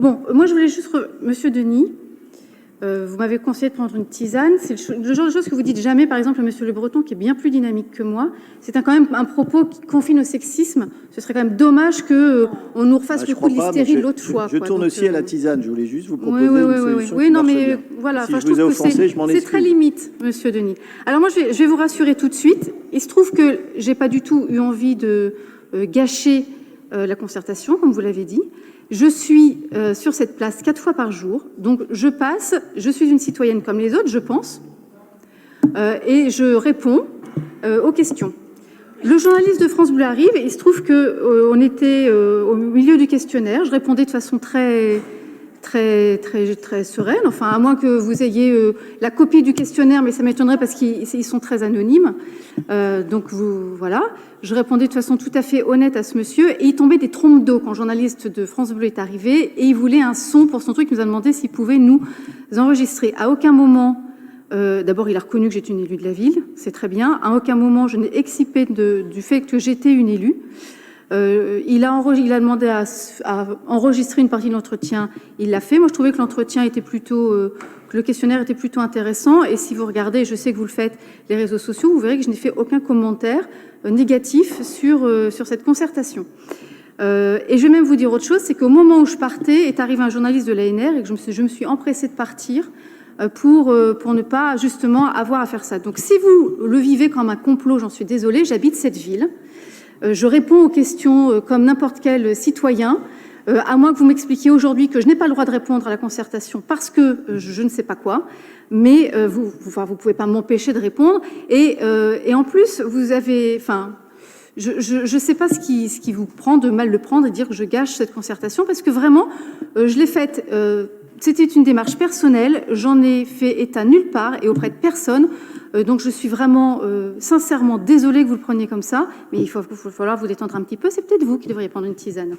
Bon, moi je voulais juste... Monsieur Denis, vous m'avez conseillé de prendre une tisane. C'est le genre de choses que vous dites jamais, par exemple, à Monsieur Le Breton, qui est bien plus dynamique que moi. C'est quand même un propos qui confine au sexisme. Ce serait quand même dommage qu'on nous refasse le coup de l'hystérie l'autre fois. Je tourne aussi à la tisane. Je voulais juste vous proposer une solution. Oui, non, mais voilà. Si je vous ai offensé, je m'en excuse. C'est très limite, Monsieur Denis. Alors moi, je vais vous rassurer tout de suite. Il se trouve que j'ai pas du tout eu envie de gâcher la concertation, comme vous l'avez dit. Je suis sur cette place 4 fois par jour, donc je passe, je suis une citoyenne comme les autres, je pense, et je réponds aux questions. Le journaliste de France Bleu arrive, et il se trouve qu'on était au milieu du questionnaire, je répondais de façon très sereine, enfin à moins que vous ayez la copie du questionnaire, mais ça m'étonnerait parce qu'ils sont très anonymes. Donc voilà, je répondais de façon tout à fait honnête à ce monsieur, et il tombait des trompes d'eau quand le journaliste de France Bleu est arrivé, et il voulait un son pour son truc, il nous a demandé s'il pouvait nous enregistrer. À aucun moment, d'abord il a reconnu que j'étais une élue de la ville, c'est très bien, à aucun moment je n'ai excipé du fait que j'étais une élue. Il a demandé à enregistrer une partie de l'entretien, il l'a fait. Moi, je trouvais que l'entretien était plutôt, que le questionnaire était plutôt intéressant. Et si vous regardez, je sais que vous le faites, les réseaux sociaux, vous verrez que je n'ai fait aucun commentaire négatif sur cette concertation. Et je vais même vous dire autre chose, c'est qu'au moment où je partais, est arrivé un journaliste de l'ANR et que je me suis empressée de partir pour ne pas justement avoir à faire ça. Donc si vous le vivez comme un complot, j'en suis désolée, j'habite cette ville. Je réponds aux questions comme n'importe quel citoyen, à moins que vous m'expliquiez aujourd'hui que je n'ai pas le droit de répondre à la concertation parce que je ne sais pas quoi, mais vous pouvez pas m'empêcher de répondre. Et en plus, vous avez... Enfin, je sais pas ce qui vous prend de mal le prendre et dire que je gâche cette concertation, parce que vraiment, je l'ai faite... C'était une démarche personnelle, j'en ai fait état nulle part et auprès de personne. Donc je suis vraiment sincèrement désolée que vous le preniez comme ça, mais il va falloir vous détendre un petit peu. C'est peut-être vous qui devriez prendre une tisane.